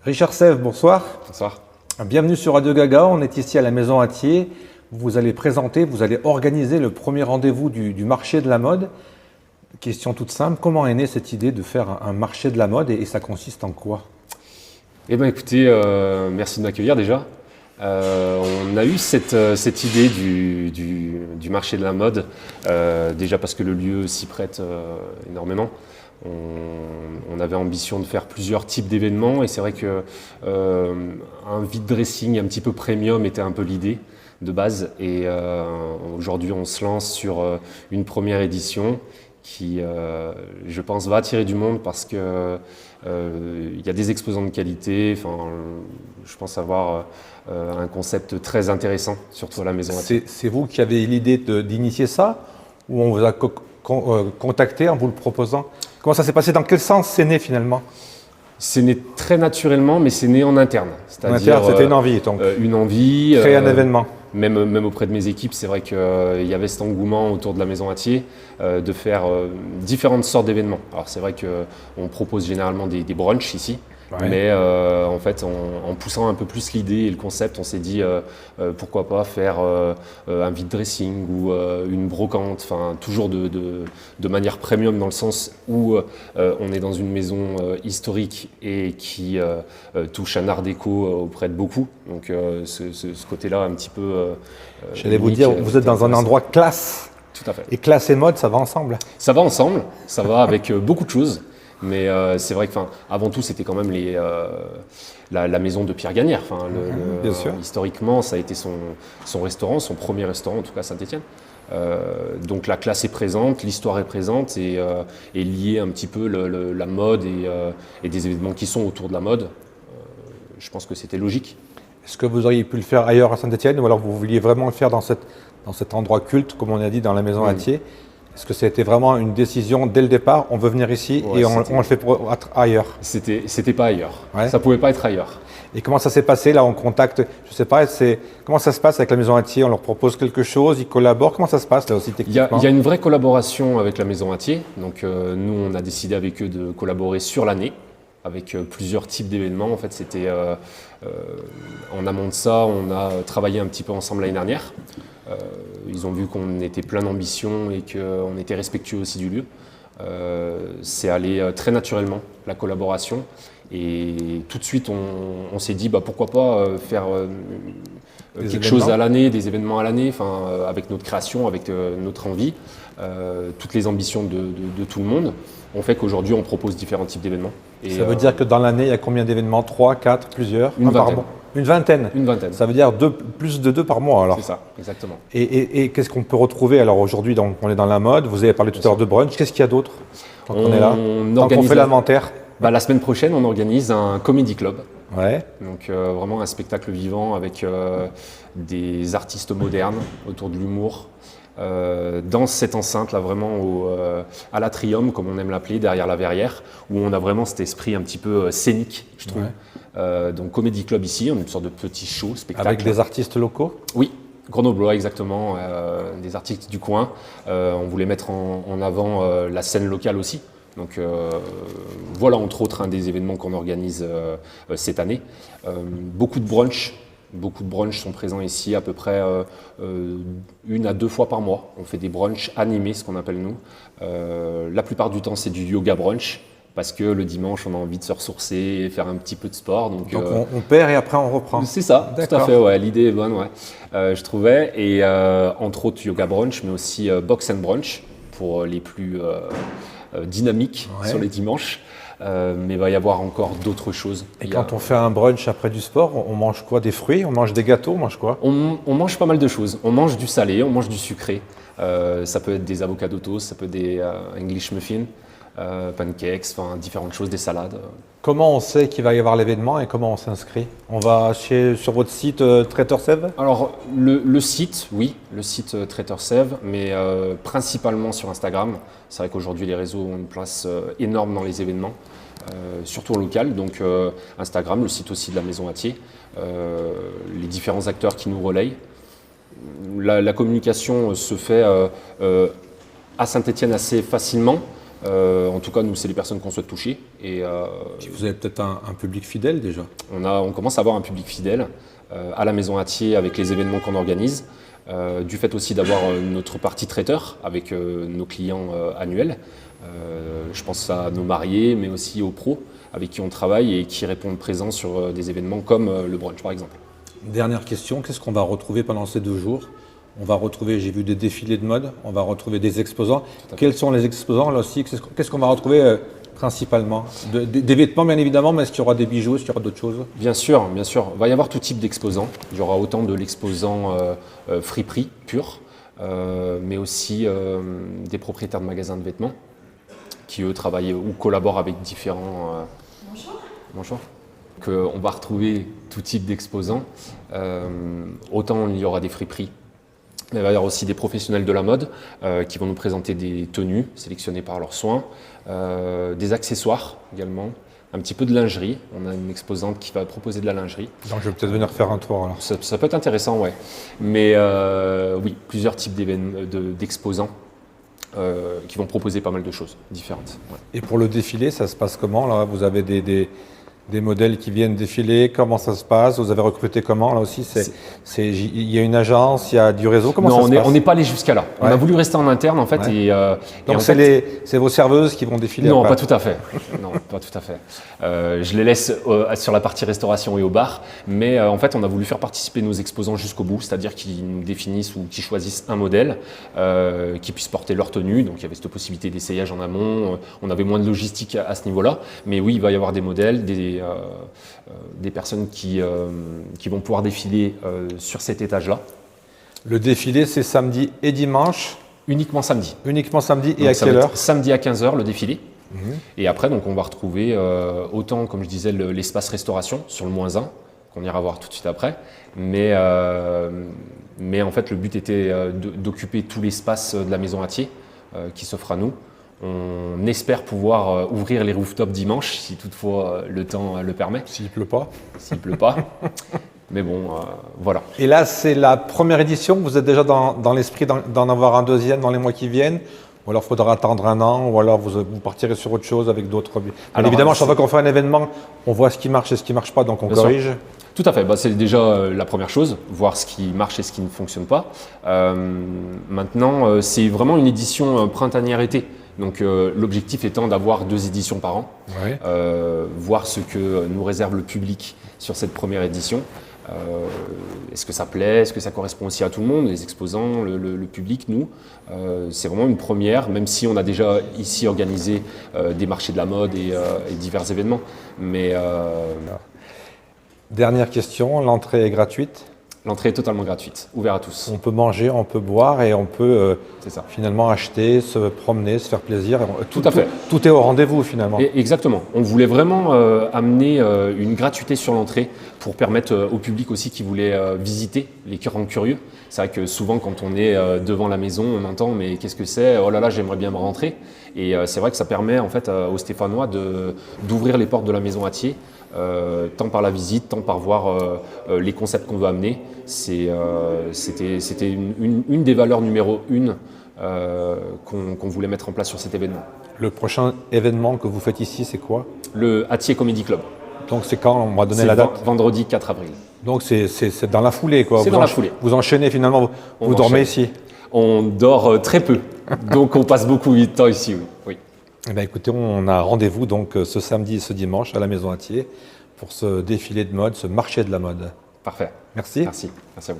Richard Sèvres, bonsoir. Bonsoir. Bienvenue sur Radio Gaga. On est ici à la Maison Attier. Vous allez présenter, vous allez organiser le premier rendez-vous du marché de la mode. Question toute simple, comment est née cette idée de faire un marché de la mode et ça consiste en quoi? Eh bien écoutez, merci de m'accueillir déjà. On a eu cette idée du marché de la mode, déjà parce que le lieu s'y prête énormément. On avait ambition de faire plusieurs types d'événements et c'est vrai que un vide dressing un petit peu premium était un peu l'idée de base. Et aujourd'hui on se lance sur une première édition qui, je pense, va attirer du monde parce que il y a des exposants de qualité. Enfin, je pense avoir un concept très intéressant, surtout à la Maison Attier. C'est vous qui avez l'idée d'initier ça ou on vous a contacté en vous le proposant? Comment ça s'est passé? Dans quel sens c'est né finalement? C'est né très naturellement, mais c'est né en interne. C'est-à-dire, c'était une envie, donc. Une envie. Créer un événement. Même auprès de mes équipes, c'est vrai qu'il y avait cet engouement autour de la Maison Attier de faire différentes sortes d'événements. Alors c'est vrai qu'on propose généralement des brunchs ici, ouais. Mais en fait, en poussant un peu plus l'idée et le concept, on s'est dit pourquoi pas faire un vide dressing ou une brocante, enfin toujours de manière premium dans le sens où on est dans une maison historique et qui touche un art déco auprès de beaucoup. Donc ce côté-là un petit peu. J'allais vous dire, vous êtes dans un endroit classe. Tout à fait. Et classe et mode, ça va ensemble? Ça va ensemble, ça va avec beaucoup de choses. Mais c'est vrai que, avant tout, c'était quand même la maison de Pierre Gagnère. Bien sûr. Historiquement, ça a été son restaurant, son premier restaurant, en tout cas à Saint-Étienne. Donc la classe est présente, l'histoire est présente et liée un petit peu la mode et des événements qui sont autour de la mode. Je pense que c'était logique. Est-ce que vous auriez pu le faire ailleurs à Saint-Étienne ou alors vous vouliez vraiment le faire dans cet endroit culte, comme on a dit, dans la Maison Attier? Est-ce que ça a été vraiment une décision dès le départ, on veut venir ici et on le fait pour être ailleurs? C'était pas ailleurs, ouais. Ça pouvait pas être ailleurs. Et comment ça s'est passé là, on contacte, je sais pas, comment ça se passe avec la Maison Attier? On leur propose quelque chose, ils collaborent, comment ça se passe là aussi techniquement? Il y a une vraie collaboration avec la Maison Attier, donc nous on a décidé avec eux de collaborer sur l'année, avec plusieurs types d'événements. En fait c'était, en amont de ça, on a travaillé un petit peu ensemble l'année dernière. Ils ont vu qu'on était plein d'ambition et qu'on était respectueux aussi du lieu. C'est allé très naturellement, la collaboration. Et tout de suite, on s'est dit pourquoi pas faire quelque chose à l'année, des événements à l'année, avec notre création, avec notre envie, toutes les ambitions de tout le monde. On fait qu'aujourd'hui, on propose différents types d'événements. Ça veut dire que dans l'année, il y a combien d'événements? 3, 4, plusieurs? Une vingtaine. Une vingtaine? Une vingtaine. Ça veut dire plus de 2 par mois alors? C'est ça, exactement. Et qu'est-ce qu'on peut retrouver? Alors aujourd'hui, on est dans la mode, vous avez parlé tout à l'heure de brunch, qu'est-ce qu'il y a d'autre quand on est là? Quand on fait l'inventaire? La semaine prochaine, on organise un comedy club. Ouais. Donc vraiment un spectacle vivant avec des artistes modernes autour de l'humour. Dans cette enceinte là vraiment à l'Atrium comme on aime l'appeler, derrière la verrière, où on a vraiment cet esprit un petit peu scénique, je trouve. Ouais. Donc Comedy Club ici, on a une sorte de petit show, spectacle. Avec des artistes locaux? Oui, grenoblois exactement, des artistes du coin. On voulait mettre en avant la scène locale aussi. Donc voilà entre autres un des événements qu'on organise cette année. Beaucoup de brunchs. Beaucoup de brunchs sont présents ici, à peu près 1 à 2 fois par mois. On fait des brunchs animés, ce qu'on appelle nous. La plupart du temps, c'est du yoga brunch, parce que le dimanche, on a envie de se ressourcer et faire un petit peu de sport. Donc on perd et après on reprend. C'est ça, tout à fait, ouais, l'idée est bonne, ouais. Je trouvais. Et entre autres, yoga brunch, mais aussi box and brunch, pour les plus dynamiques sur les dimanches. Mais il va y avoir encore d'autres choses. Et quand on fait un brunch après du sport, on mange quoi? Des fruits? On mange des gâteaux? On mange quoi? On mange pas mal de choses. On mange du salé, on mange du sucré. Ça peut être des avocados toast, ça peut être des English muffins, pancakes, différentes choses, des salades. Comment on sait qu'il va y avoir l'événement et comment on s'inscrit? On va sur votre site Traiteur Sèvres? Alors le site, oui, le site Traiteur Sèvres, mais principalement sur Instagram. C'est vrai qu'aujourd'hui les réseaux ont une place énorme dans les événements, surtout en local. Donc Instagram, le site aussi de la Maison Attier, les différents acteurs qui nous relayent. La communication se fait à Saint-Étienne assez facilement. En tout cas, nous, c'est les personnes qu'on souhaite toucher. Et Puis vous avez peut-être un public fidèle déjà. on commence à avoir un public fidèle à la Maison Hatier avec les événements qu'on organise. Du fait aussi d'avoir notre partie traiteur avec nos clients annuels. Je pense à nos mariés, mais aussi aux pros avec qui on travaille et qui répondent présents sur des événements comme le brunch par exemple. Dernière question, qu'est-ce qu'on va retrouver pendant ces 2 jours? On va retrouver, j'ai vu des défilés de mode, on va retrouver des exposants. Quels sont les exposants là aussi? Qu'est-ce qu'on va retrouver principalement? Des vêtements bien évidemment, mais est-ce qu'il y aura des bijoux, est-ce qu'il y aura d'autres choses? Bien sûr, bien sûr. Il va y avoir tout type d'exposants. Il y aura autant de l'exposant friperie pur, mais aussi des propriétaires de magasins de vêtements qui eux travaillent ou collaborent avec différents. Bonjour. On va retrouver tout type d'exposants. Autant il y aura des friperies. Il va y avoir aussi des professionnels de la mode qui vont nous présenter des tenues sélectionnées par leurs soins, des accessoires également, un petit peu de lingerie. On a une exposante qui va proposer de la lingerie. Donc je vais peut-être venir faire un tour alors. Ça peut être intéressant, ouais. Mais oui, plusieurs types d'exposants qui vont proposer pas mal de choses différentes. Ouais. Et pour le défilé, ça se passe comment là? Vous avez des modèles qui viennent défiler, comment ça se passe? Vous avez recruté comment là aussi? Il y a une agence, il y a du réseau, comment ça se passe? On n'est pas allé jusqu'à là. Ouais. On a voulu rester en interne en fait. Ouais. Donc en c'est fait, vos serveuses qui vont défiler? non, après. pas tout à fait. Non, pas tout à fait. Je les laisse sur la partie restauration et au bar, mais en fait, on a voulu faire participer nos exposants jusqu'au bout, c'est-à-dire qu'ils nous définissent ou qu'ils choisissent un modèle, qu'ils puissent porter leur tenue. Donc, il y avait cette possibilité d'essayage en amont. On avait moins de logistique à ce niveau-là, mais oui, il va y avoir des modèles, des personnes qui vont pouvoir défiler sur cet étage-là. Le défilé, c'est samedi et dimanche? Uniquement samedi. Uniquement samedi et Donc, à ça quelle va heure? être samedi à 15h, le défilé. Et après, donc, on va retrouver autant, comme je disais, l'espace restauration sur le -1, qu'on ira voir tout de suite après. Mais en fait, le but était d'occuper tout l'espace de la Maison Hatier qui s'offre à nous. On espère pouvoir ouvrir les rooftops dimanche, si toutefois le temps le permet. S'il pleut pas. S'il pleut pas. Mais bon, voilà. Et là, c'est la première édition. Vous êtes déjà dans l'esprit d'en avoir un deuxième dans les mois qui viennent? Ou alors faudra attendre un an? Ou alors vous partirez sur autre chose avec d'autres? Alors, évidemment, chaque fois qu'on fait un événement, on voit ce qui marche et ce qui ne marche pas, donc on Bien sûr. corrige. Tout à fait, c'est déjà la première chose, voir ce qui marche et ce qui ne fonctionne pas. Maintenant, c'est vraiment une édition printanière-été. Donc l'objectif étant d'avoir 2 éditions par an, Ouais. voir ce que nous réserve le public sur cette première édition. Est-ce que ça plaît? Est-ce que ça correspond aussi à tout le monde? Les exposants, le public, nous. C'est vraiment une première, même si on a déjà ici organisé des marchés de la mode et divers événements. Mais Dernière question, l'entrée est gratuite? l'entrée est totalement gratuite, ouverte à tous. On peut manger, on peut boire et on peut C'est ça. finalement acheter, se promener, se faire plaisir. Tout à fait. Tout est au rendez-vous finalement. Exactement. On voulait vraiment amener une gratuité sur l'entrée pour permettre au public aussi qui voulait visiter, les cœurs curieux. C'est vrai que souvent quand on est devant la maison, on entend mais qu'est-ce que c'est? Oh là là, j'aimerais bien me rentrer. Et c'est vrai que ça permet en fait aux Stéphanois d'ouvrir les portes de la Maison Hatier, tant par la visite, tant par voir les concepts qu'on veut amener. C'était une des valeurs numéro 1 qu'on voulait mettre en place sur cet événement. Le prochain événement que vous faites ici, c'est quoi? Le Hatier Comedy Club. Donc c'est quand? On va donner C'est la date. vendredi 4 avril. Donc c'est dans la foulée quoi. C'est dans la foulée. Vous enchaînez finalement, On vous dormez enchaîne. ici. On dort très peu, donc on passe beaucoup de temps ici. Oui. Eh bien, écoutez, on a rendez-vous donc ce samedi et ce dimanche à la Maison Hatier pour ce défilé de mode, ce marché de la mode. Parfait. Merci. Merci. Merci à vous.